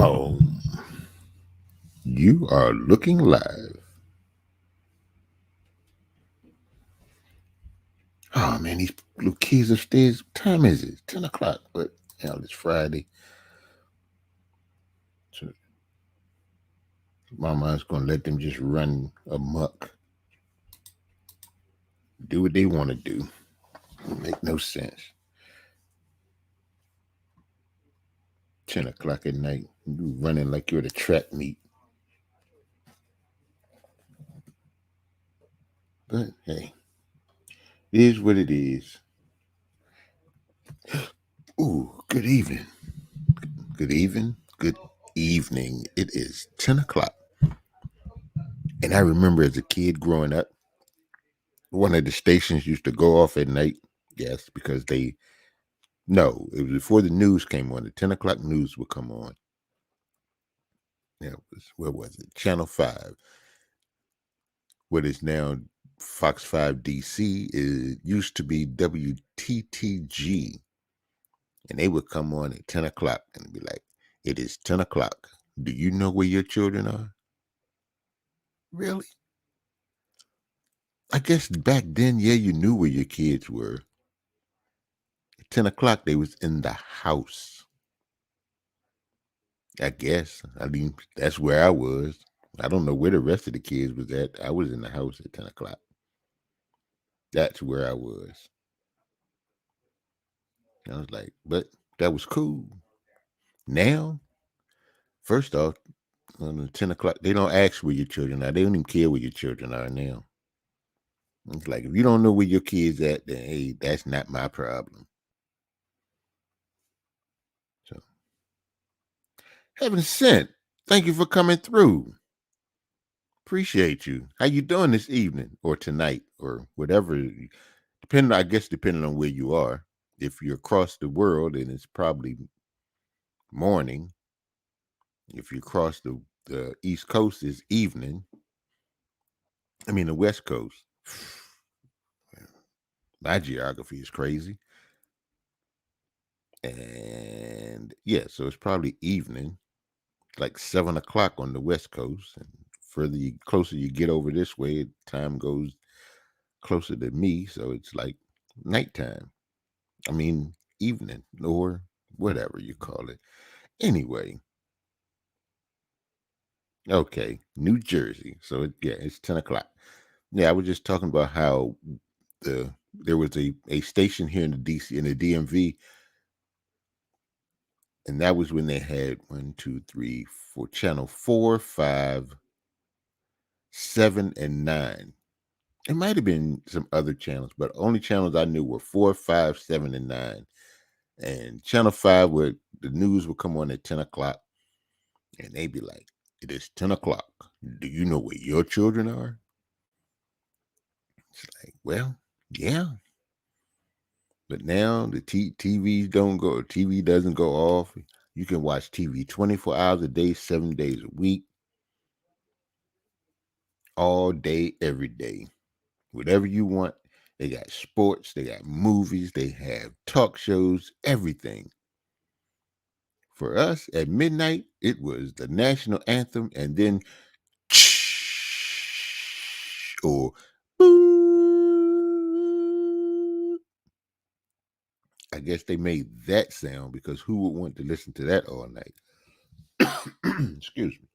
Boom. You are looking live. Oh man, these little kids upstairs. What time is it? 10 o'clock. But hell, it's Friday. So Mama's gonna let them just run amok. Do what they want to do. Make no sense. 10 o'clock at night. You running like you're at a track meet. But hey, it is what it is. Ooh, good evening. Good evening. Good evening. It is 10 o'clock. And I remember as a kid growing up, one of the stations used to go off at night. Yes, because no, it was before the news came on. The 10 o'clock news would come on. Yeah, where was it? Channel 5. What is now Fox 5 DC. It used to be WTTG. And they would come on at 10 o'clock and be like, it is 10 o'clock. Do you know where your children are? Really? I guess back then, yeah, you knew where your kids were. At 10 o'clock, they was in the house. I guess. I mean, that's where I was. I don't know where the rest of the kids was at. I was in the house at 10 o'clock. That's where I was. I was like, but that was cool. Now, first off, on the 10 o'clock, they don't ask where your children are. They don't even care where your children are now. It's like, if you don't know where your kids at, then hey, that's not my problem. So, heaven sent. Thank you for coming through. Appreciate you. How you doing this evening or tonight or whatever? Depending on where you are. If you're across the world, then it's probably morning. If you cross the East Coast, it's evening. I mean, the West Coast. My geography is crazy. And yeah, so it's probably evening, like 7 o'clock on the West Coast. And closer you get over this way, time goes closer to me. So it's like nighttime. I mean, evening or whatever you call it. Anyway, okay, New Jersey. So it's 10 o'clock. Yeah, I was just talking about how there was a station here in the DC in the DMV, and that was when they had 1, 2, 3, 4 channel 4, 5, 7, and 9. It might have been some other channels, but only channels I knew were 4, 5, 7, and 9. And channel 5 where the news would come on at 10 o'clock. And they'd be like, it is 10 o'clock. Do you know where your children are? It's like, well, yeah. But now the TVs don't go, TV doesn't go off. You can watch TV 24 hours a day, 7 days a week, all day, every day. Whatever you want. They got sports, they got movies, they have talk shows, everything. For us at midnight, it was the national anthem and then or boo. I guess they made that sound because who would want to listen to that all night? Excuse me.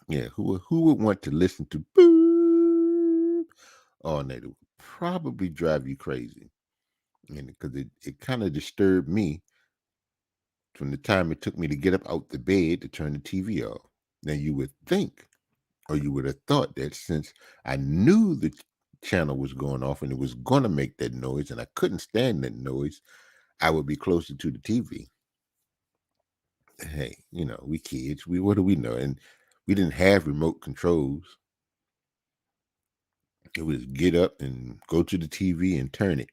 Yeah, who would want to listen to boo all night? It would probably drive you crazy. And because it kind of disturbed me from the time it took me to get up out the bed to turn the TV off. Now you would think, or you would have thought that since I knew the channel was going off and it was going to make that noise and I couldn't stand that noise, I would be closer to the TV. Hey, we kids, what do we know? And we didn't have remote controls. It was get up and go to the TV and turn it.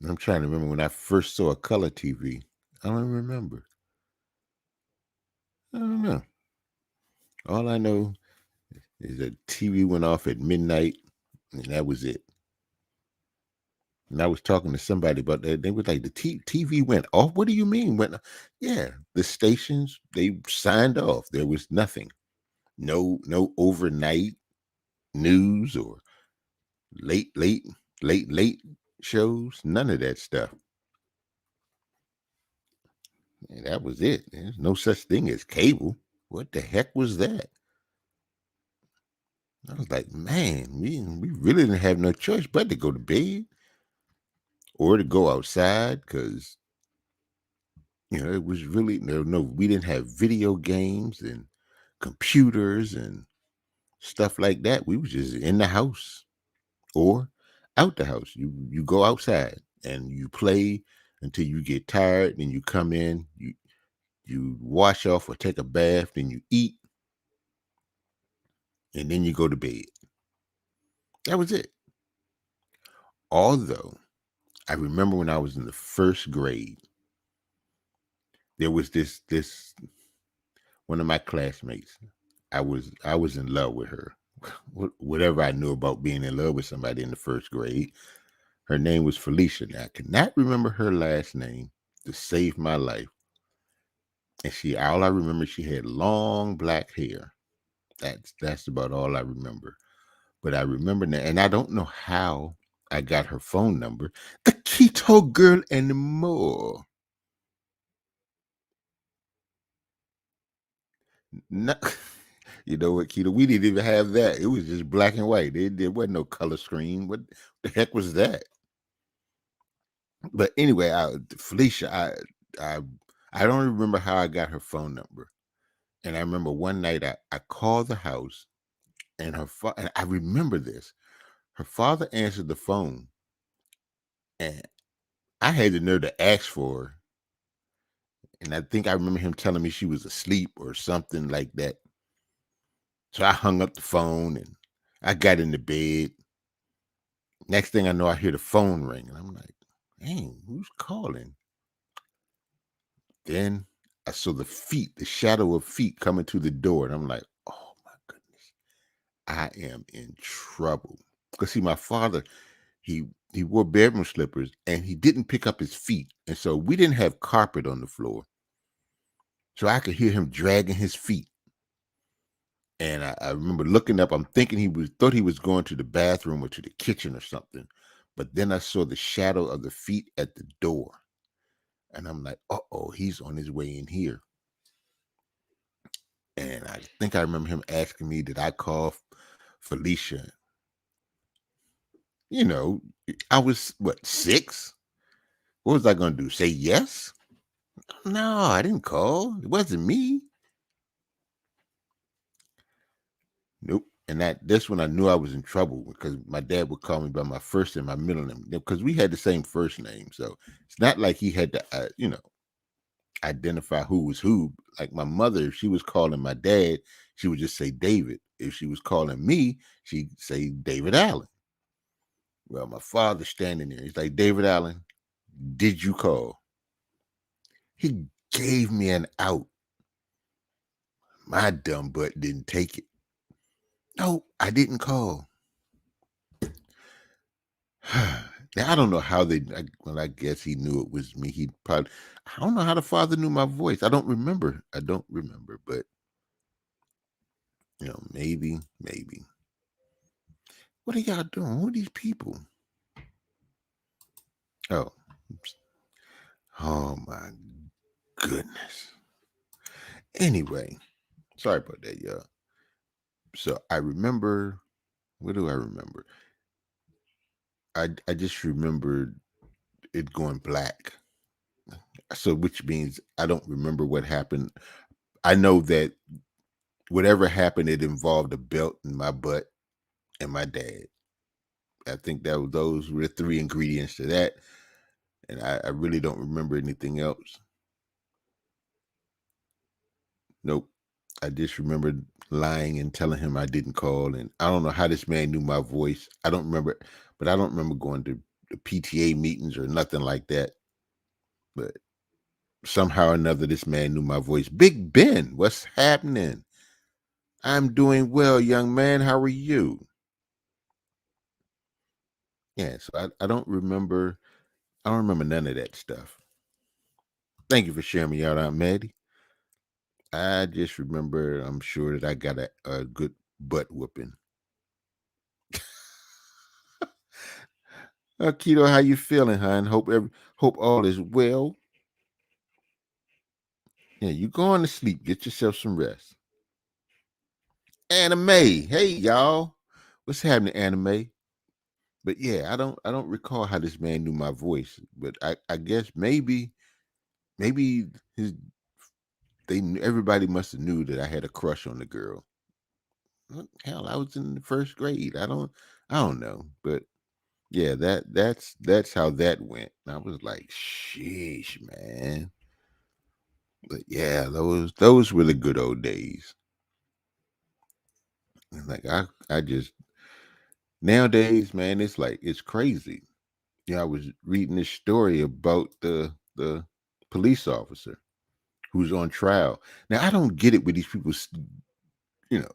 I'm trying to remember when I first saw a color TV. I don't remember. I don't know. All I know is that TV went off at midnight and that was it. And I was talking to somebody about that. They were like, the TV went off. What do you mean? Went? Yeah, the stations, they signed off. There was nothing. No overnight news or late, late, late shows. None of that stuff. And that was it. There's no such thing as cable. What the heck was that? I was like, man, we really didn't have no choice but to go to bed or to go outside because it was really no. We didn't have video games and computers and stuff like that. We was just in the house or out the house. You go outside and you play until you get tired. Then you come in. You wash off or take a bath. Then you eat, and then you go to bed. That was it. Although I remember when I was in the first grade, there was this one of my classmates. I was in love with her. Whatever I knew about being in love with somebody in the first grade. Her name was Felicia. Now I cannot remember her last name to save my life. And all I remember, she had long black hair. That's about all I remember. But I remember that, and I don't know how I got her phone number. The keto girl and more. No, you know what, Keto? We didn't even have that. It was just black and white. There wasn't no color screen. What the heck was that? But anyway, Felicia, I I don't remember how I got her phone number. And I remember one night I called the house, and and I remember this. Her father answered the phone, and I had the nerve to ask for her. And I think I remember him telling me she was asleep or something like that. So I hung up the phone and I got into bed. Next thing I know, I hear the phone ring, and I'm like, dang, who's calling? Then I saw the shadow of feet coming to the door, and I'm like, oh my goodness, I am in trouble. Because see, my father, he he wore bedroom slippers and he didn't pick up his feet. And so we didn't have carpet on the floor. So I could hear him dragging his feet. And I remember looking up, I'm thinking thought he was going to the bathroom or to the kitchen or something. But then I saw the shadow of the feet at the door. And I'm like, uh-oh, he's on his way in here. And I think I remember him asking me, did I call Felicia? You know, I was, what, 6? What was I going to do? Say yes? No, I didn't call. It wasn't me. Nope. And that's when I knew I was in trouble because my dad would call me by my first and my middle name because we had the same first name. So it's not like he had to, identify who was who. Like my mother, if she was calling my dad, she would just say David. If she was calling me, she'd say David Allen. Well, my father standing there, he's like, David Allen, did you call? He gave me an out. My dumb butt didn't take it. No, I didn't call. Now I don't know how well, I guess he knew it was me. I don't know how the father knew my voice. I don't remember. But maybe. What are y'all doing? Who are these people? Oh, oops. Oh my goodness. Anyway, sorry about that, y'all. So I remember. What do I remember? I just remembered it going black. So which means I don't remember what happened. I know that whatever happened, it involved a belt in my butt and my dad. I think those were the 3 ingredients to that, and I really don't remember anything else. Nope. I just remembered lying and telling him I didn't call, and I don't know how this man knew my voice. I don't remember, but I don't remember going to the PTA meetings or nothing like that. But somehow or another, this man knew my voice. Big Ben, what's happening? I'm doing well, young man. How are you? Yeah, so I don't remember. I don't remember none of that stuff. Thank you for sharing me out, Aunt Maddie. I just remember, I'm sure that I got a good butt whooping. Keto, how you feeling, hon? Hope all is well. Yeah, you going to sleep. Get yourself some rest. Anime. Hey, y'all. What's happening, anime? But yeah, I don't recall how this man knew my voice. But I guess maybe his everybody must have knew that I had a crush on the girl. Hell, I was in the first grade. I don't know. But yeah, that's how that went. And I was like, sheesh, man. But yeah, those were the good old days. And like I just nowadays, man, it's like it's crazy. Yeah, I was reading this story about the police officer who's on trial. Now I don't get it with these people, you know,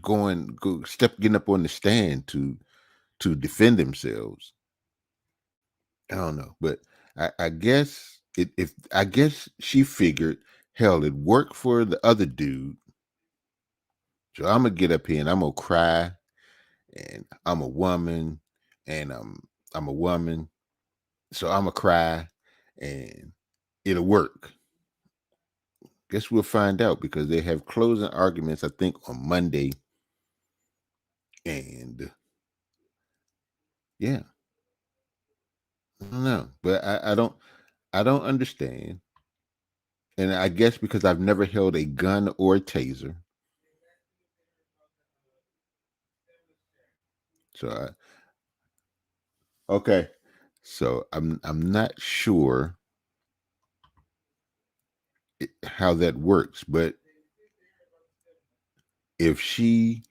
getting up on the stand to defend themselves. I don't know, but I guess if I guess she figured, hell, it worked for the other dude, so I'm gonna get up here and I'm gonna cry, and I'm a woman, and I'm a woman, so I'm gonna cry, and it'll work. Guess we'll find out because they have closing arguments, I think, on Monday, and yeah, I don't know, but I don't understand, and I guess because I've never held a gun or a taser, so okay, so I'm not sure how that works, but if she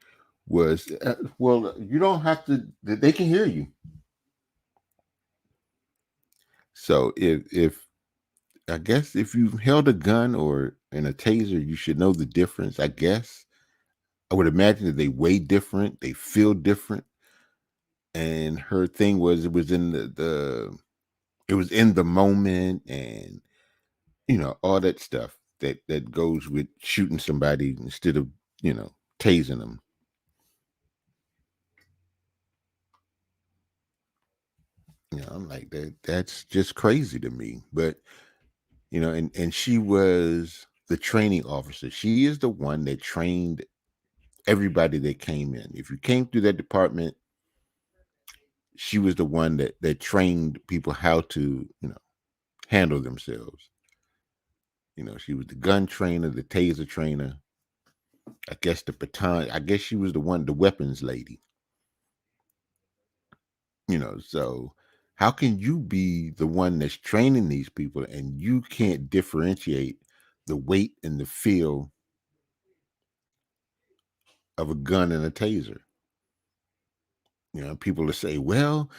was well, you don't have to. They can hear you. So if I guess if you held a gun or in a taser, you should know the difference. I guess I would imagine that they weigh different, they feel different, and her thing was it was in the it was in the moment, and all that stuff that goes with shooting somebody instead of tasing them. I'm like that's just crazy to me. But and she was the training officer. She is the one that trained everybody that came in. If you came through that department, she was the one that trained people how to handle themselves. She was the gun trainer, the taser trainer, I guess the baton. I guess she was the weapons lady. So how can you be the one that's training these people and you can't differentiate the weight and the feel of a gun and a taser? People to say, well,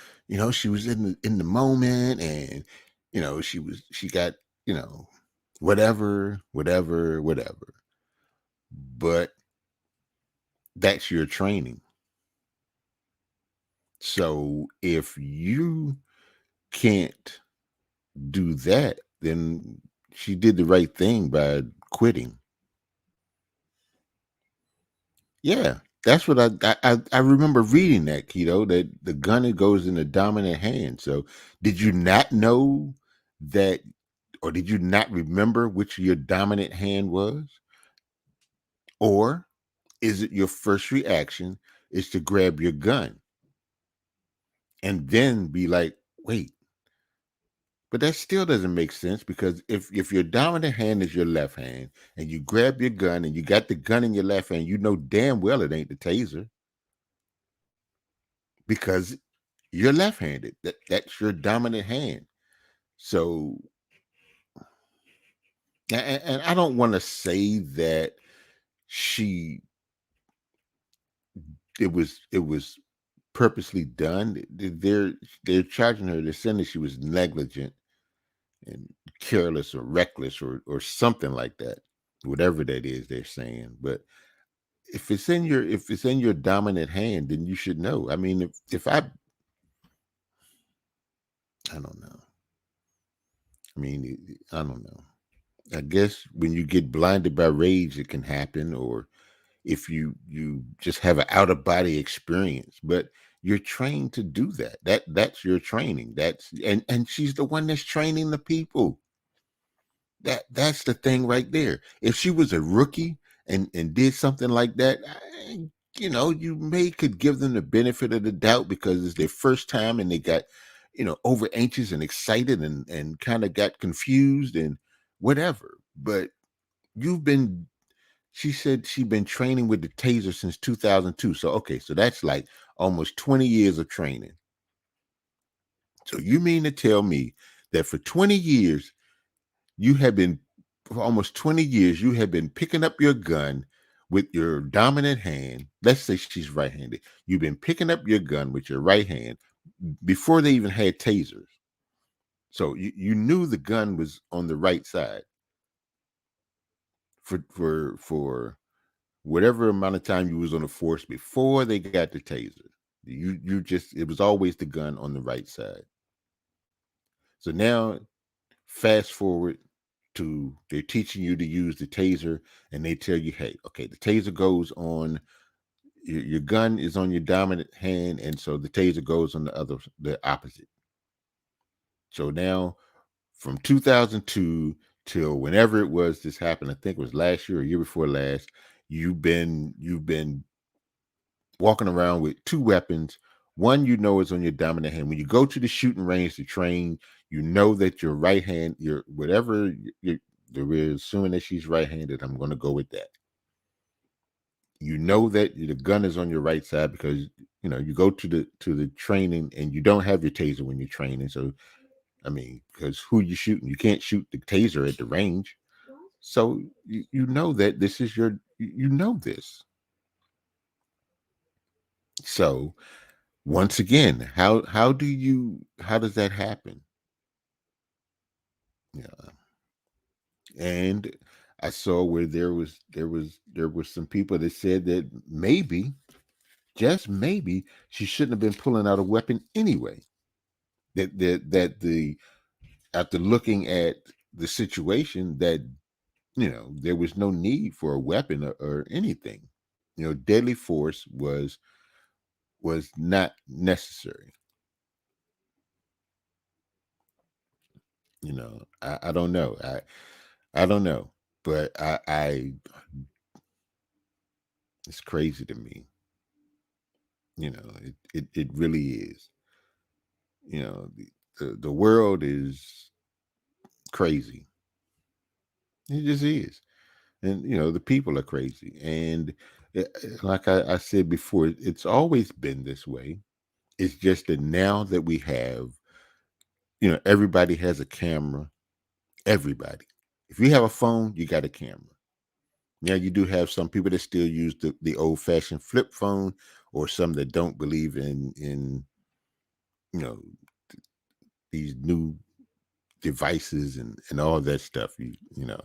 she was in the moment, and she got you know whatever, whatever, whatever. But that's your training. So if you can't do that, then she did the right thing by quitting. Yeah, that's what I remember reading that, Keto, that the gun it goes in the dominant hand. So did you not know that, or did you not remember which your dominant hand was? Or is it your first reaction is to grab your gun and then be like, wait, but that still doesn't make sense because if your dominant hand is your left hand and you grab your gun and you got the gun in your left hand, you know damn well it ain't the taser because you're left-handed. That's your dominant hand. So and I don't want to say that she it was purposely done. They're charging her, they're saying that she was negligent and careless or reckless or something like that. Whatever that is they're saying. But if it's in your dominant hand, then you should know. I mean, if I don't know. I mean, I don't know. I guess when you get blinded by rage, it can happen, or if you just have an out of body experience. But you're trained to do that. That's your training. And she's the one that's training the people. That's the thing right there. If she was a rookie and did something like that, you may could give them the benefit of the doubt because it's their first time and they got, over anxious and excited and kind of got confused and whatever. But you've been she said she'd been training with the taser since 2002. So okay, so that's like almost 20 years of training. So you mean to tell me that for 20 years you have been for almost 20 years, you have been picking up your gun with your dominant hand. Let's say she's right handed. You've been picking up your gun with your right hand before they even had tasers. So you knew the gun was on the right side for whatever amount of time you was on the force before they got the taser. You just it was always the gun on the right side. So now fast forward to they're teaching you to use the taser and they tell you, hey, okay, the taser goes on your gun is on your dominant hand, and so the taser goes on the opposite. So now from 2002 till whenever it was this happened, I think it was last year or year before last, you've been walking around with two weapons. One, is on your dominant hand. When you go to the shooting range to train, you know that your right hand, your whatever we're assuming that she's right-handed. I'm going to go with that. You know that the gun is on your right side because you go to the training and you don't have your taser when you're training. So I mean, because who you shooting? You can't shoot the taser at the range. So you know that this is you know this. So once again, how does that happen? Yeah. And I saw where there was some people that said that maybe, just maybe, she shouldn't have been pulling out a weapon anyway. That the after looking at the situation, that there was no need for a weapon or anything. Deadly force was not necessary. I don't know. I don't know, but I it's crazy to me. It really is. The world is crazy. It just is. And the people are crazy. And like I said before, it's always been this way. It's just that now that we have, everybody has a camera. Everybody. If you have a phone, you got a camera. Now you do have some people that still use the old fashioned flip phone, or some that don't believe in you know these new devices and all that stuff.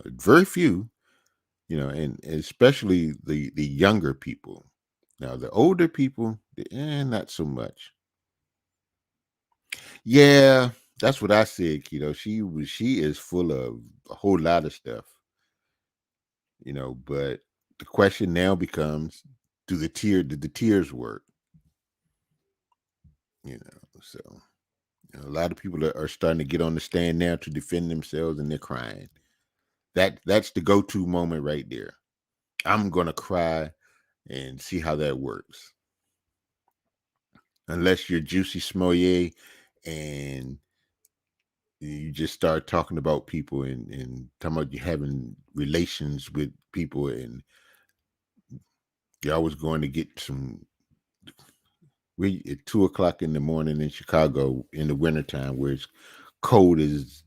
Very few, and especially the younger people. Now the older people, not so much. Yeah, that's what I said, Keto. She is full of a whole lot of stuff, but the question now becomes, did the tears work? So a lot of people are starting to get on the stand now to defend themselves, and they're crying. That's the go-to moment right there. I'm gonna cry and see how that works. Unless you're Juicy Smollett and you just start talking about people and talking about you having relations with people, and you're always going to get some. We at 2 o'clock in the morning in Chicago in the wintertime, where it's cold as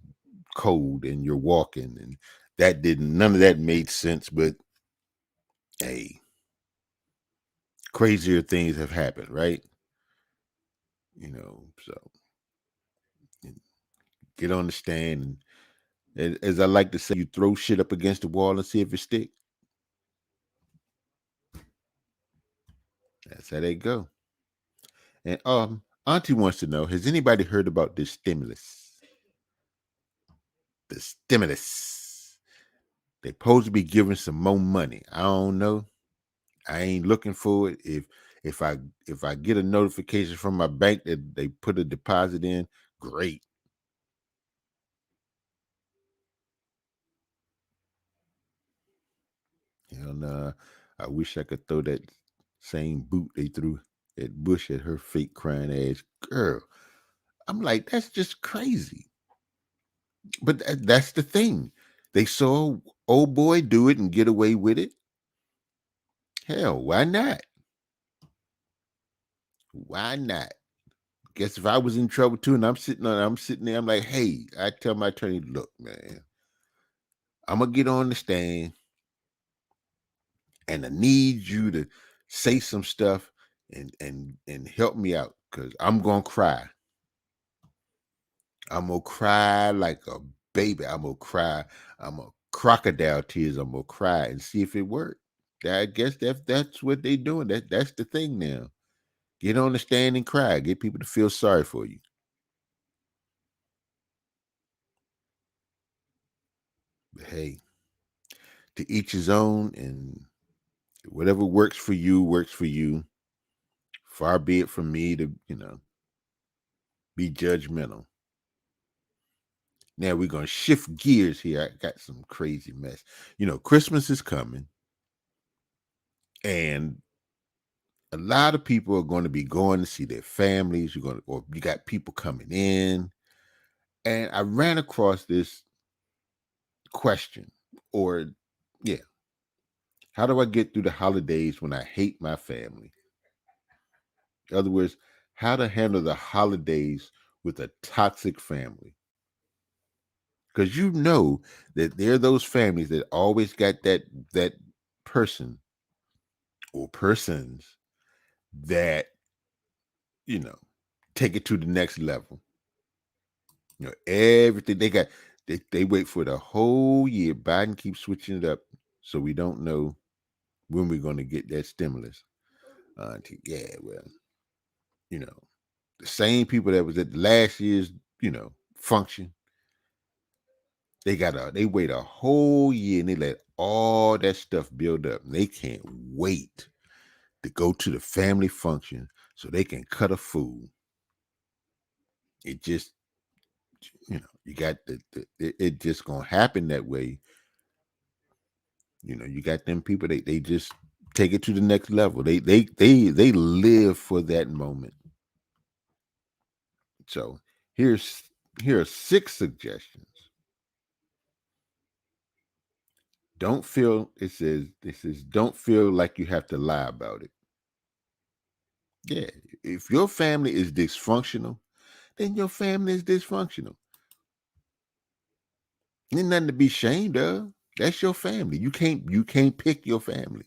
cold, and you're walking, and none of that made sense. But hey, crazier things have happened, right? So get on the stand, and as I like to say, you throw shit up against the wall and see if it stick. That's how they go. And Auntie wants to know: has anybody heard about this stimulus? The stimulus. They supposed to be giving some more money. I don't know. I ain't looking for it. If I if I get a notification from my bank that they put a deposit in, great. And I wish I could throw that same boot they threw at Bush at her fake crying ass girl. I'm like, that's just crazy. But that's the thing. They saw old boy do it and get away with it. Hell, why not? Why not? Guess if I was in trouble too, and I'm sitting there, I'm like, hey, I tell my attorney, look, man, I'm gonna get on the stand, and I need you to say some stuff and help me out because I'm gonna cry. I'm gonna cry like a baby. I'm gonna cry. I'm a crocodile tears. I'm gonna cry and see if it worked. I guess that's what they doing. That's the thing now. Get on the stand and cry. Get people to feel sorry for you. But hey, to each his own, and whatever works for you works for you. Far be it from me to be judgmental. Now we're gonna shift gears here. I got some crazy mess. Christmas is coming, and a lot of people are going to be going to see their families. Or you got people coming in, and I ran across this question, or yeah, how do I get through the holidays when I hate my family? In other words, how to handle the holidays with a toxic family. Because that there are those families that always got that person or persons that you know take it to the next level. Everything they got, they wait for the whole year. Biden keeps switching it up, so we don't know when we're going to get that stimulus. Yeah, well, you know, the same people that was at last year's, function, they wait a whole year and they let all that stuff build up. And they can't wait to go to the family function so they can cut a fool. It just, you got it just gonna happen that way. You got them people, they just take it to the next level. They live for that moment. So here's here are 6 suggestions. It says don't feel like you have to lie about it. Yeah. If your family is dysfunctional, then your family is dysfunctional. There's nothing to be ashamed of. That's your family. You can't pick your family.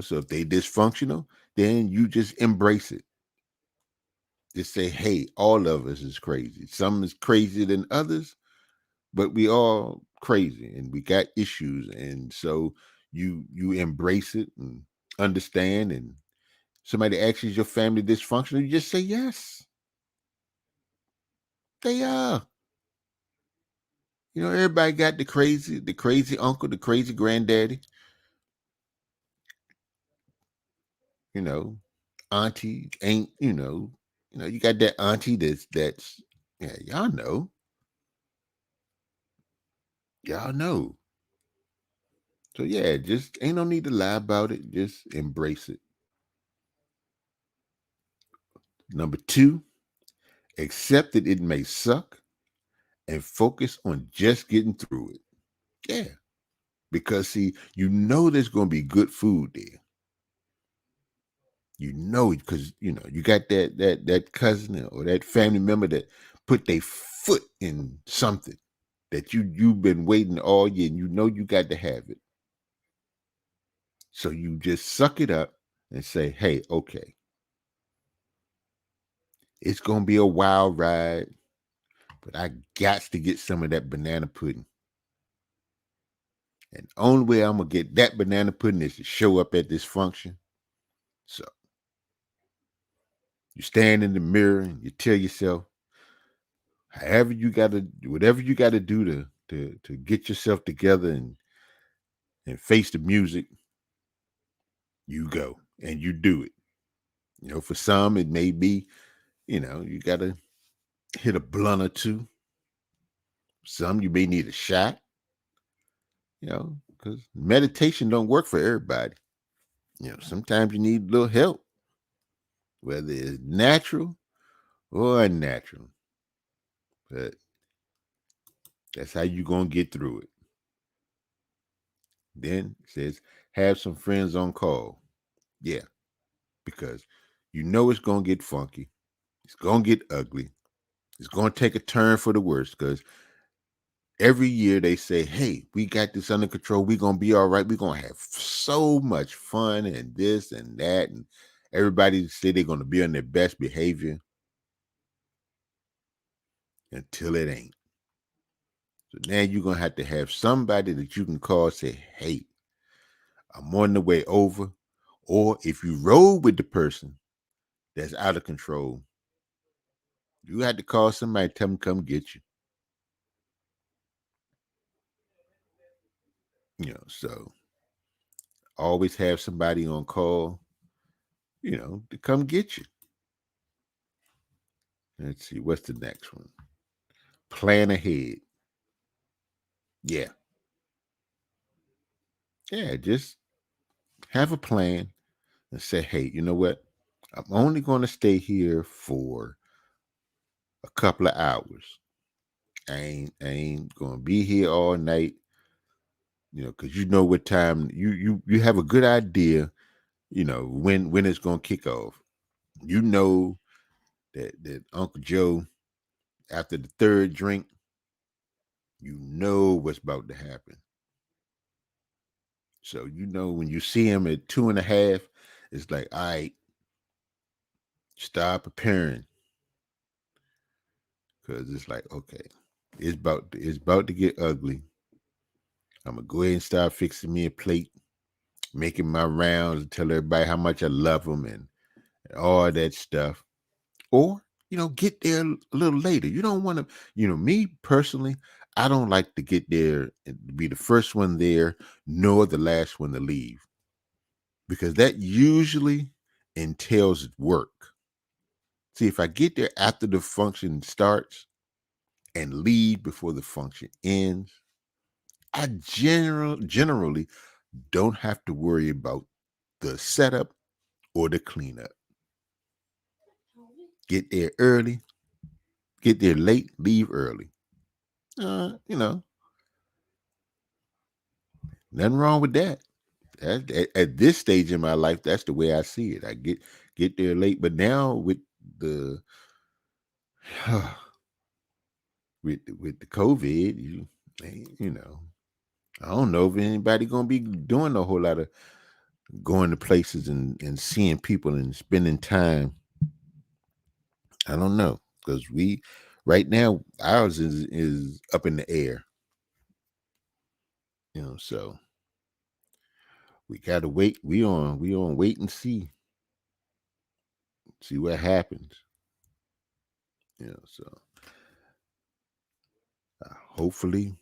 So if they dysfunctional, then you just embrace it. Just say, hey, all of us is crazy. Some is crazier than others, but we all crazy and we got issues. And so you embrace it and understand. And somebody asks your family dysfunctional, you just say yes. They are. Everybody got the crazy uncle, the crazy granddaddy, you know, auntie ain't, you got that auntie that's yeah, y'all know. Y'all know. So yeah, just ain't no need to lie about it. Just embrace it. Number 2, accept that it may suck and focus on just getting through it. Yeah. Because see, there's gonna be good food there. Because you got that cousin or that family member that put their foot in something that you've been waiting all year, and you got to have it. So you just suck it up and say, hey, okay, it's gonna be a wild ride, but I got to get some of that banana pudding. And the only way I'm gonna get that banana pudding is to show up at this function. So you stand in the mirror and you tell yourself, however you gotta, whatever you gotta do to get yourself together and face the music, you go and you do it. For some it may be, you gotta hit a blunt or two. Some you may need a shot, because meditation don't work for everybody. Sometimes you need a little help, whether it's natural or unnatural. But that's how you gonna get through it. Then it says have some friends on call. Yeah, because it's gonna get funky. It's gonna get ugly. It's gonna take a turn for the worse. Because every year they say, "Hey, we got this under control. We're gonna be all right. We're gonna have so much fun and this and that." And everybody say they're gonna be on their best behavior until it ain't. So now you're gonna have to have somebody that you can call, say, "Hey, I'm on the way over." Or if you roll with the person that's out of control, you had to call somebody, tell them come get you. So always have somebody on call, to come get you. Let's see, what's the next one? Plan ahead. Yeah. Yeah, just have a plan and say, hey, you know what? I'm only going to stay here for a couple of hours. I ain't going to be here all night, because you know what time you have a good idea, when it's going to kick off. You know that Uncle Joe, after the third drink, you know what's about to happen. So when you see him at 2.5, it's like, all right, start preparing, because it's like, okay, it's about to get ugly. I'm gonna go ahead and start fixing me a plate, making my rounds, and tell everybody how much I love them and all that stuff. Or get there a little later. You don't want to. Me personally, I don't like to get there and be the first one there, nor the last one to leave, because that usually entails work. See, if I get there after the function starts and leave before the function ends, I generally don't have to worry about the setup or the cleanup. Get there early, get there late, leave early. Nothing wrong with that. At this stage in my life, that's the way I see it. I get there late, but now with the with the COVID, I don't know if anybody gonna be doing a whole lot of going to places and seeing people and spending time. I don't know, because we right now ours is up in the air. So we gotta wait. We on wait and see what happens. So hopefully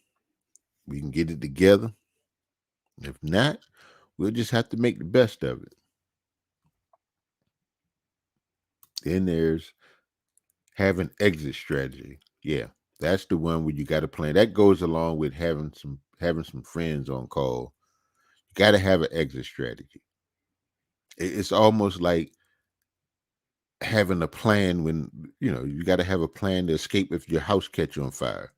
we can get it together. If not, we'll just have to make the best of it. Then there's having exit strategy. Yeah, that's the one where you got to plan. That goes along with having some friends on call. You got to have an exit strategy. It's almost like having a plan when you got to have a plan to escape if your house catch on fire.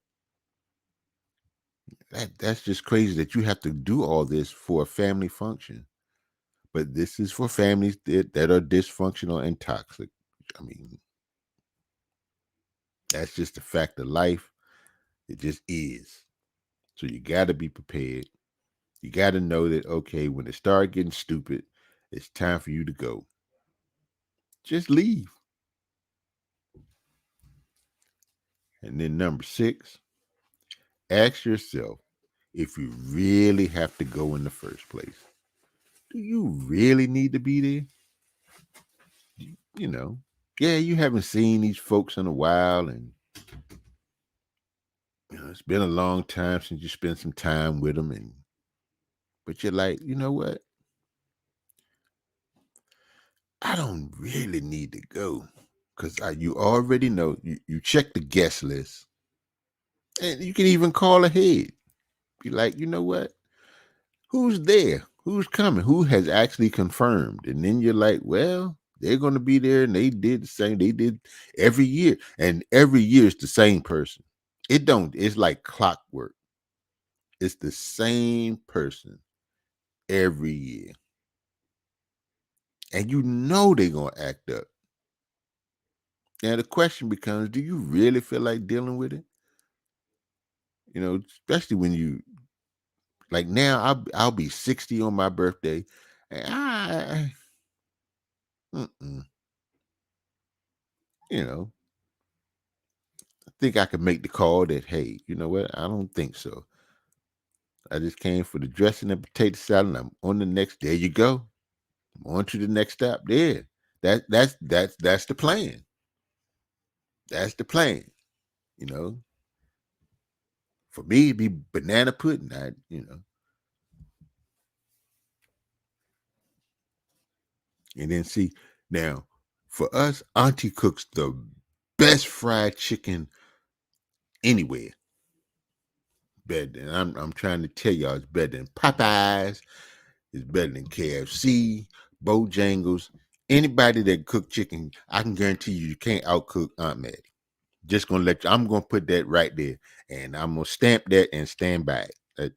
That's just crazy that you have to do all this for a family function. But this is for families that are dysfunctional and toxic. I mean, that's just a fact of life. It just is. So you got to be prepared. You got to know that, okay, when it starts getting stupid, it's time for you to go. Just leave. And then number 6, ask yourself if you really have to go in the first place. Do you really need to be there? you know, yeah, you haven't seen these folks in a while, and it's been a long time since you spent some time with them, and but you're like, you know what? I don't really need to go because you already know you check the guest list, and you can even call ahead. Be like, you know what? Who's there? Who's coming? Who has actually confirmed? And then you're like, well, they're going to be there, and they did the same. They did every year, and every year it's the same person. It don't. It's like clockwork. It's the same person every year, and you know they're gonna act up. Now the question becomes: do you really feel like dealing with it? Especially when you like now. I'll be 60 on my birthday, and mm-mm, you know, I think I could make the call that hey, you know what? I don't think so. I just came for the dressing and potato salad. And I'm on the next. There you go. I'm on to the next stop. There. That's the plan. That's the plan. You know, for me, it'd be banana pudding. And then see now for us, Auntie cooks the best fried chicken anywhere. Better than I'm trying to tell y'all, it's better than Popeyes. It's better than KFC, Bojangles. Anybody that cook chicken, I can guarantee you can't outcook Aunt Maddie. Just gonna let you. I'm gonna put that right there, and I'm gonna stamp that and stand by it.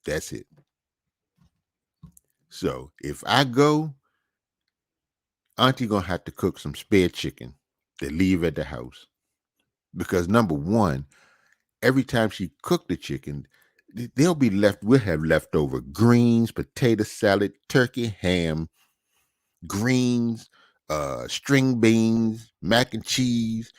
That's it. So if I go, Auntie gonna have to cook some spare chicken to leave at the house because number one, every time she cook the chicken, they'll be left. We'll have leftover greens, potato salad, turkey, ham, greens, string beans, mac and cheese,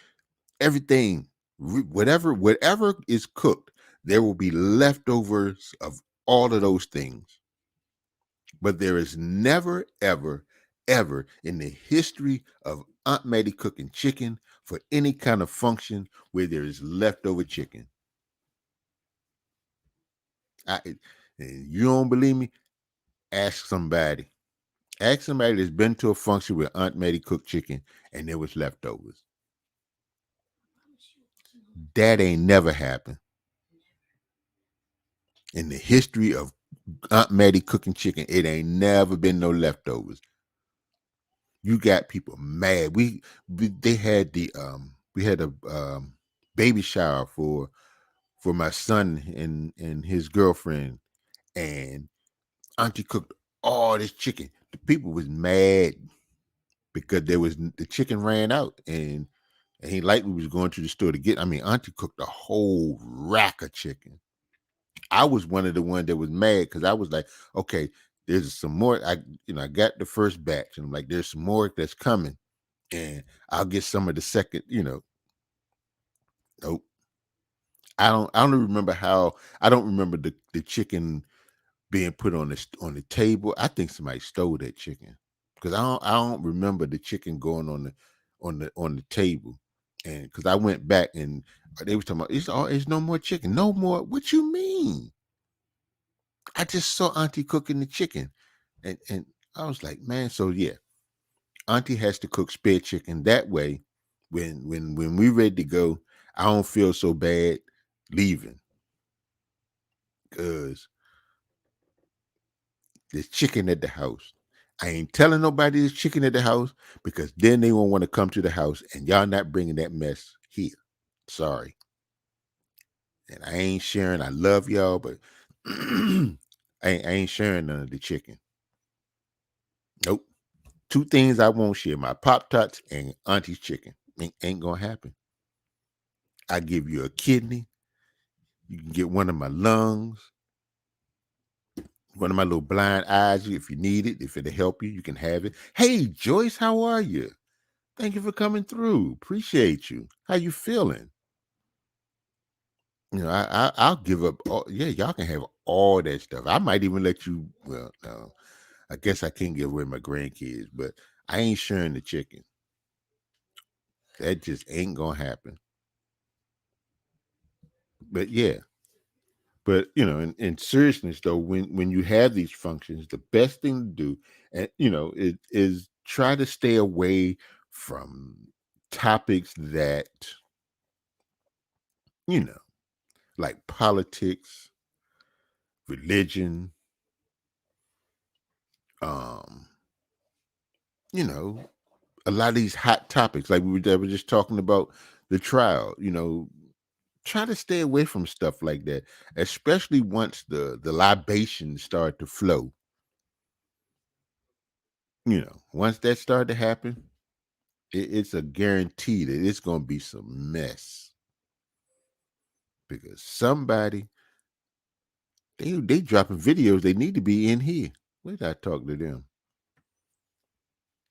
everything. Whatever is cooked, there will be leftovers of all of those things. But there is never, ever, ever in the history of Aunt Maddie cooking chicken for any kind of function where there is leftover chicken. And you don't believe me? Ask somebody. Ask somebody that's been to a function where Aunt Maddie cooked chicken and there was leftovers. That ain't never happened in the history of Aunt Maddie cooking chicken. It ain't never been no leftovers. You got people mad. They had we had a baby shower for my son and his girlfriend, and Auntie cooked all this chicken. The people was mad because the chicken ran out, and he likely was going to the store to get. I mean, Auntie cooked a whole rack of chicken. I was one of the ones that was mad because I was like, okay, there's some more. I got the first batch, and I'm like, there's some more that's coming, and I'll get some of the second. Nope. I don't remember how. I don't remember the chicken being put on the table. I think somebody stole that chicken because I don't remember the chicken going on the table, and because I went back and they was talking about it's no more chicken, no more. What you mean? I just saw Auntie cooking the chicken, and I was like, man, so yeah, Auntie has to cook spare chicken that way. When we ready to go, I don't feel so bad leaving because there's chicken at the house. I ain't telling nobody there's chicken at the house because then they won't want to come to the house and y'all not bringing that mess here. Sorry. And I ain't sharing. I love y'all, but I ain't sharing none of the chicken. Nope. Two things I won't share: my Pop Tarts and Auntie's chicken. Ain't gonna happen. I give you a kidney. You can get one of my lungs, one of my little blind eyes if you need it. If it'll help you, you can have it. Hey, Joyce, how are you? Thank you for coming through. Appreciate you. How you feeling? I'll give up. Yeah, y'all can have all that stuff. I might even let you. Well, no, I guess I can't give away my grandkids, but I ain't sharing the chicken. That just ain't gonna happen. But yeah, but in seriousness though, when you have these functions, the best thing to do, and is try to stay away from topics that you know, like politics, religion, um, you know, a lot of these hot topics, like we were just talking about the trial. Try to stay away from stuff like that, especially once the libations start to flow. Once that started to happen, it's a guarantee that it's going to be some mess because somebody they dropping videos. They need to be in here. Where did I talk to them?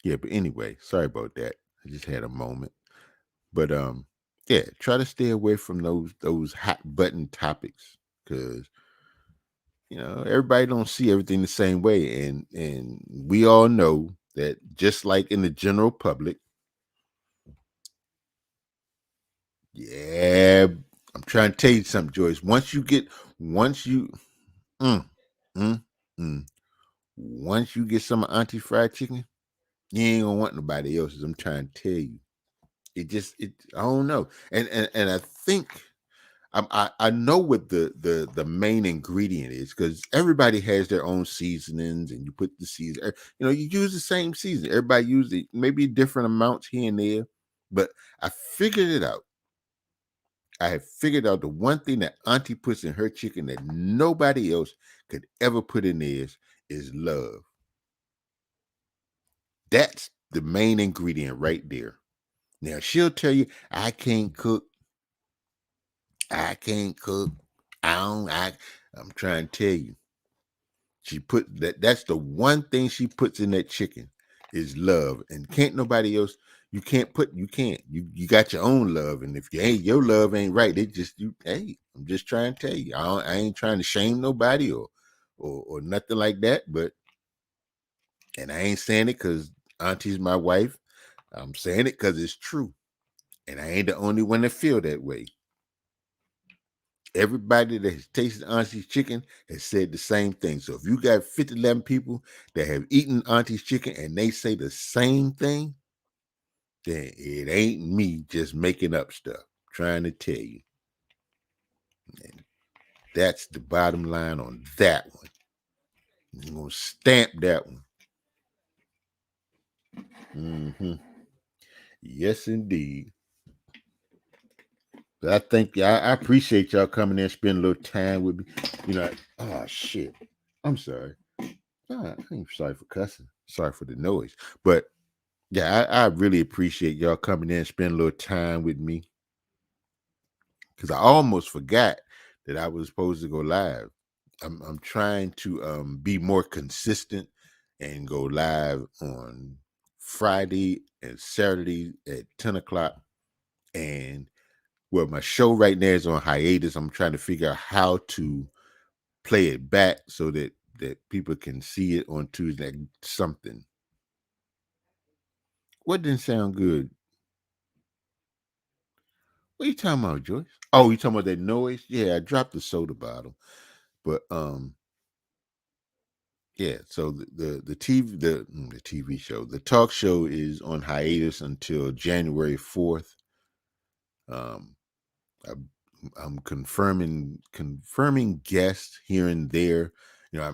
Yeah, but anyway, sorry about that. I just had a moment. But yeah, try to stay away from those hot button topics because everybody don't see everything the same way, and we all know that just like in the general public. Yeah, I'm trying to tell you something, Joyce. Once you mm, mm, mm, once you get some Auntie fried chicken, you ain't gonna want nobody else's. I'm trying to tell you. I don't know. And I think I know what the main ingredient is because everybody has their own seasonings, and you put the season. You use the same season. Everybody uses it, maybe different amounts here and there, but I figured it out. I have figured out the one thing that Auntie puts in her chicken that nobody else could ever put in theirs is love. That's the main ingredient right there. Now she'll tell you, I can't cook. I can't cook. I don't. I'm trying to tell you, she put that. That's the one thing she puts in that chicken is love, and can't nobody else. You can't put. You can't. You got your own love, and if you ain't your love ain't right, they just you. Hey, I'm just trying to tell you. I ain't trying to shame nobody or nothing like that. But and I ain't saying it because Auntie's my wife. I'm saying it because it's true, and I ain't the only one that feel that way. Everybody that has tasted Auntie's chicken has said the same thing. So if you got 11 people that have eaten Auntie's chicken and they say the same thing, then it ain't me just making up stuff, trying to tell you. And that's the bottom line on that one. I'm going to stamp that one. Mm-hmm. Yes, indeed. But I think I appreciate y'all coming in, spending a little time with me. Oh, shit. I'm sorry. I ain't sorry for cussing. Sorry for the noise. But yeah, I really appreciate y'all coming in and spending a little time with me because I almost forgot that I was supposed to go live. I'm trying to be more consistent and go live on Friday and Saturday at 10 o'clock. And well, my show right now is on hiatus. I'm trying to figure out how to play it back so that people can see it on Tuesday. Something. What didn't sound good? What are you talking about, Joyce? Oh, you talking about that noise? Yeah, I dropped the soda bottle. But yeah, so the TV the TV show, the talk show is on hiatus until January 4th. Um I, I'm confirming guests here and there.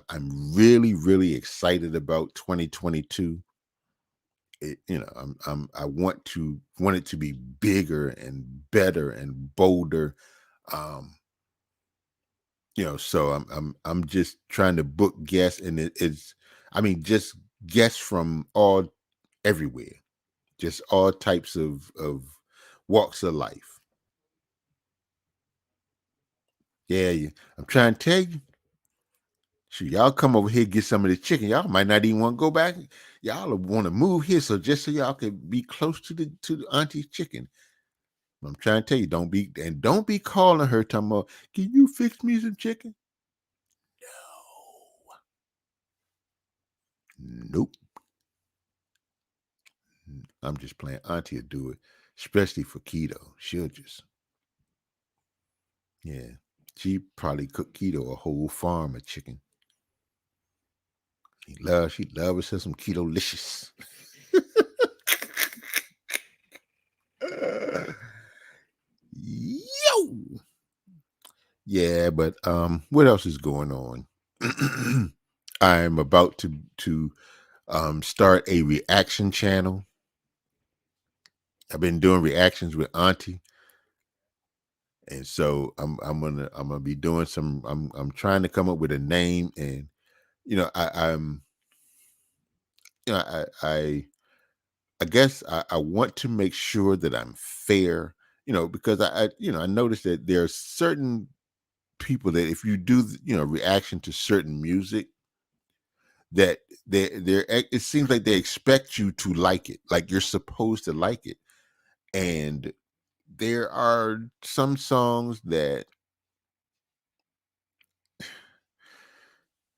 I'm really really excited about 2022. I want it to be bigger and better and bolder. Um so I'm just trying to book guests, and it's I mean just guests from all everywhere, just all types of walks of life. Yeah, I'm trying to tell you. Shoot, y'all come over here get some of the chicken. Y'all might not even want to go back. Y'all want to move here just so y'all can be close to the auntie's chicken. I'm trying to tell you, don't be calling her talking about, can you fix me some chicken? Nope. I'm just playing. Auntie will do it, especially for keto. She'll just, yeah. She probably cook keto a whole farm of chicken. She loves herself some keto-licious. Yo. Yeah, but what else is going on? I'm about to start a reaction channel. I've been doing reactions with Auntie, and so I'm gonna be doing some. I'm trying to come up with a name, and I'm I guess I want to make sure that I'm fair. Because I noticed that there are certain people that if you do reaction to certain music, that it seems like they expect you to like it, like you're supposed to like it. And there are some songs that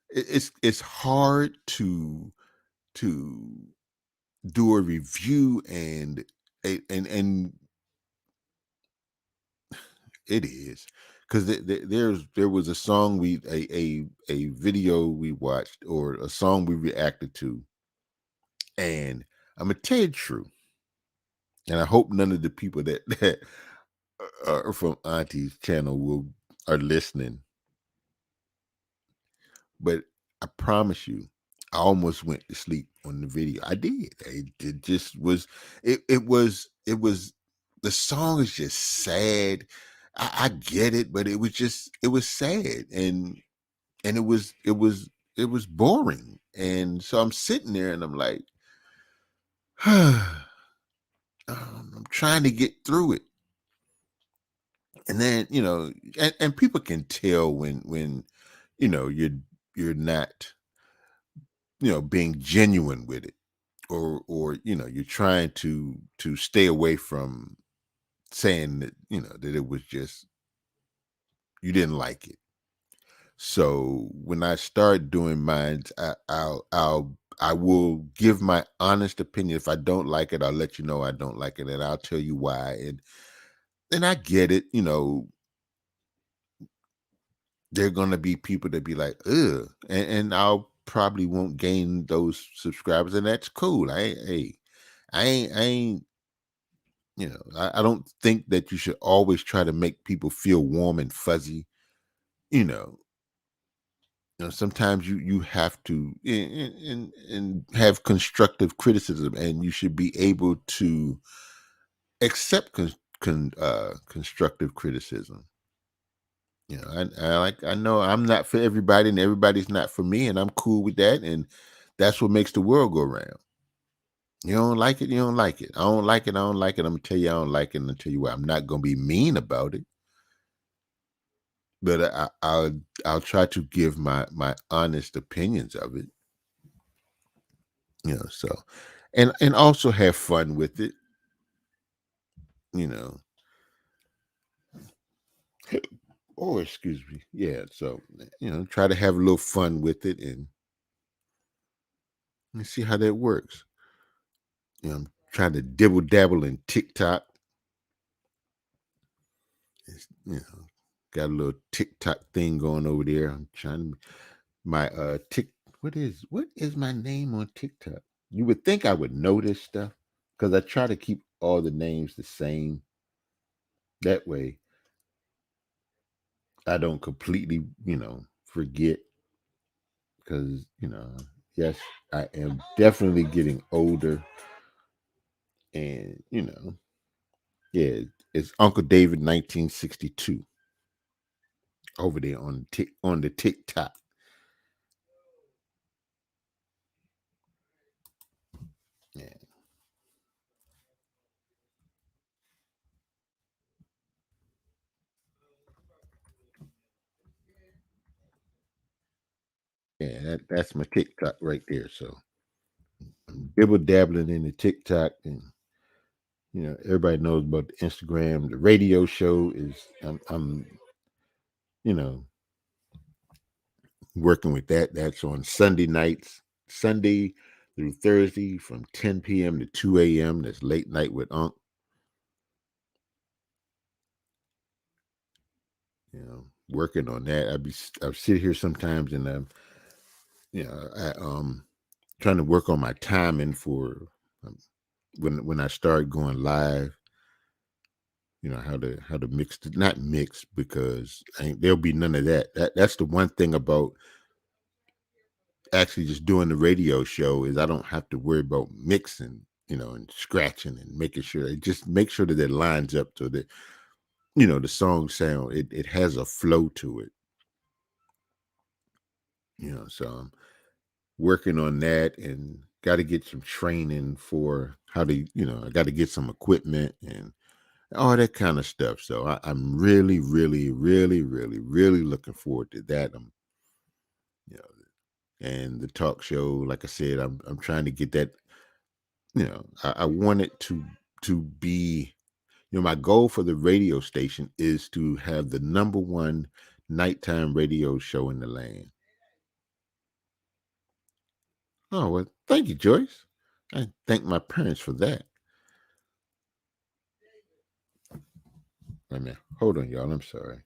it's hard to do a review, and it is because there was a song a video we watched, or a song we reacted to, and I'm gonna tell you the truth, and I hope none of the people that are from Auntie's channel are listening. But I promise you, I almost went to sleep on the video. I did. It just was. It was. The song is just sad. I get it, but it was sad, and it was boring. And so I'm sitting there, and I'm like, I'm trying to get through it. And then and people can tell when you're not being genuine with it, or you're trying to stay away from saying that it was just you didn't like it. So when I start doing mine, I will give my honest opinion. If I don't like it, I'll let you know I don't like it, and I'll tell you why. And I get it. There are gonna be people that be like, ugh, and I'll probably won't gain those subscribers, and that's cool. I ain't. I don't think that you should always try to make people feel warm and fuzzy. You know, sometimes you have to and have constructive criticism, and you should be able to accept constructive criticism. I know I'm not for everybody, and everybody's not for me, and I'm cool with that. And that's what makes the world go round. You don't like it, you don't like it. I don't like it, I don't like it. I'm gonna tell you I don't like it, and I'll tell you why. I'm not gonna be mean about it, but I'll try to give my honest opinions of it. So and also have fun with it. You know. Oh, excuse me. Yeah. So try to have a little fun with it, and see how that works. I'm trying to dibble dabble in TikTok. Got a little TikTok thing going over there. I'm trying to my tick. What is my name on TikTok? You would think I would know this stuff because I try to keep all the names the same. That way, I don't completely forget. Because yes, I am definitely getting older, and yeah, it's Uncle David 1962 over there on the TikTok. Yeah, yeah, that's my TikTok right there. So I'm dibble dabbling in the TikTok, and everybody knows about the Instagram. The radio show is I'm you know working with that. That's on Sunday nights. Sunday through Thursday from 10 p.m. to 2 a.m. That's late night with Unc. Working on that. I sit here sometimes and I trying to work on my timing for um, when I start going live. How to mix it, not mix because there'll be none of that. That's the one thing about actually just doing the radio show is I don't have to worry about mixing, and scratching and making sure it just make sure that it lines up so that the song sound it has a flow to it. So I'm working on that and got to get some training for how to I got to get some equipment and all that kind of stuff. So I'm really, really, really, really, really looking forward to that. You know, and the talk show, like I said, I'm trying to get that. I want it to be. My goal for the radio station is to have the number one nighttime radio show in the land. Oh well, thank you, Joyce. I thank my parents for that. Wait a minute, hold on, y'all. I'm sorry.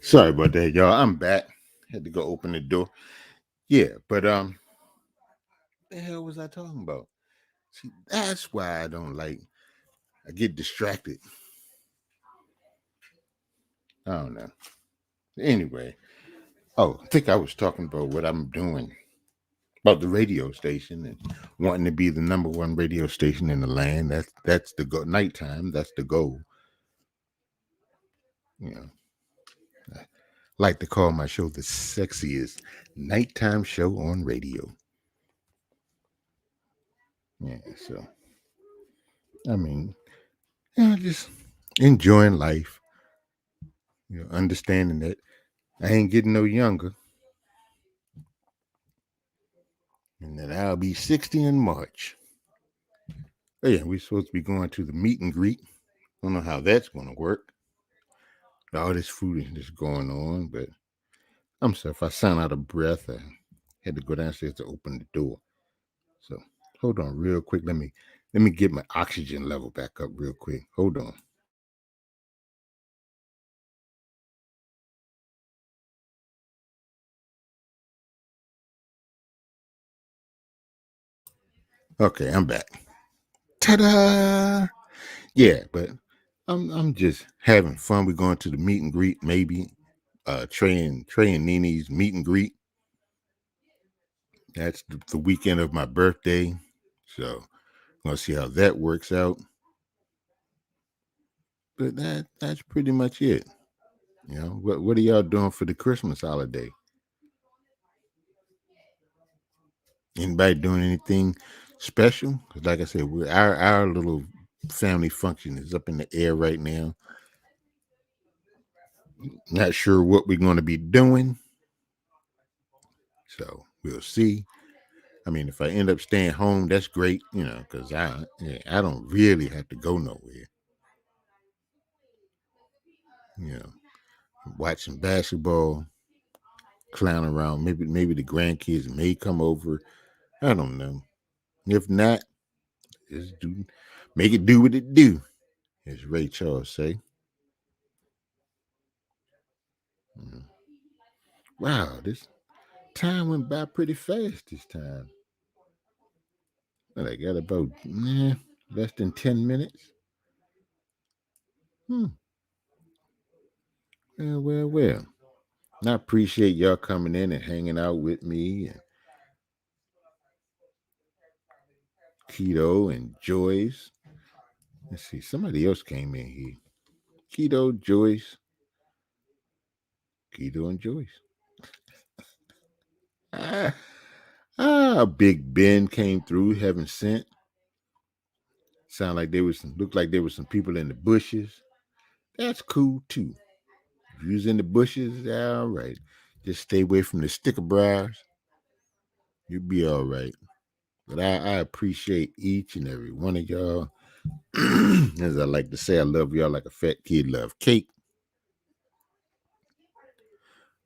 Sorry about that, y'all. I'm back. Had to go open the door. Yeah, but the hell was I talking about? See, that's why I don't like. I get distracted. I don't know. Anyway, I think I was talking about what I'm doing about the radio station and wanting to be the number one radio station in the land. That's the go. Nighttime. That's the goal. You know, I like to call my show the sexiest nighttime show on radio. Yeah. So I mean, just enjoying life. Understanding that I ain't getting no younger, and that I'll be 60 in March. Oh yeah, we're supposed to be going to the meet and greet. Don't know how that's going to work. All this food is just going on, but I'm sorry if I sound out of breath. I had to go downstairs to open the door. So hold on real quick. Let me get my oxygen level back up real quick. Hold on. Okay, I'm back. Ta-da! Yeah, but I'm just having fun. We're going to the meet and greet, maybe. Trey and Nini's meet and greet. That's the weekend of my birthday. So I'm gonna see how that works out. But that's pretty much it. What are y'all doing for the Christmas holiday? Anybody doing anything special? 'Cause like I said, our little family function is up in the air right now. Not sure what we're going to be doing, so we'll see. I mean, if I end up staying home, that's great, because I don't really have to go nowhere. You know, watch some basketball, clown around. Maybe the grandkids may come over. I don't know. If not, just make it do what it do, as Ray Charles say. Mm. Wow, this time went by pretty fast this time. Well, I got about less than 10 minutes. Hmm. Well. I appreciate y'all coming in and hanging out with me and Keto and Joyce. Let's see, somebody else came in here. Keto, Joyce, Keto and Joyce. Ah, Big Ben came through, heaven sent. Looked like there was some people in the bushes. That's cool too. If you was in the bushes, all right. Just stay away from the sticker briars. You'll be all right. But I appreciate each and every one of y'all. As I like to say, I love y'all like a fat kid love cake.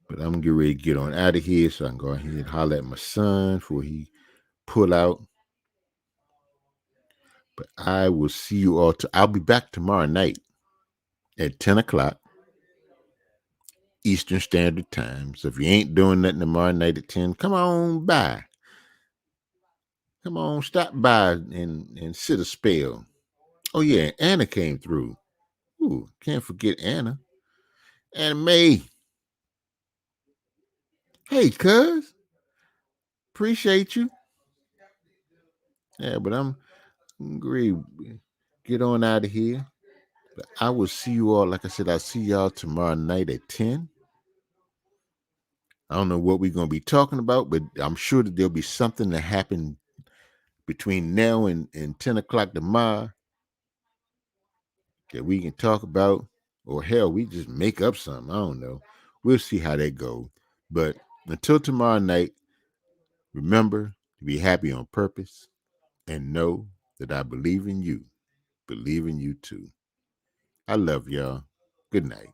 But I'm gonna get ready to get on out of here so I can go ahead and holler at my son before he pull out. But I will see you all. I'll be back tomorrow night at 10 o'clock Eastern Standard Time. So if you ain't doing nothing tomorrow night at 10, come on by. Come on, stop by and sit a spell. Oh yeah, Anna came through. Ooh, can't forget Anna. Anna May. Hey, cuz. Appreciate you. Yeah, but I'm great. Get on out of here. But I will see you all. Like I said, I'll see y'all tomorrow night at 10. I don't know what we're going to be talking about, but I'm sure that there'll be something that happened between now and 10 o'clock tomorrow that we can talk about. Or hell, we just make up something. I don't know. We'll see how that goes. But until tomorrow night, remember to be happy on purpose and know that I believe in you. Believe in you too. I love y'all. Good night.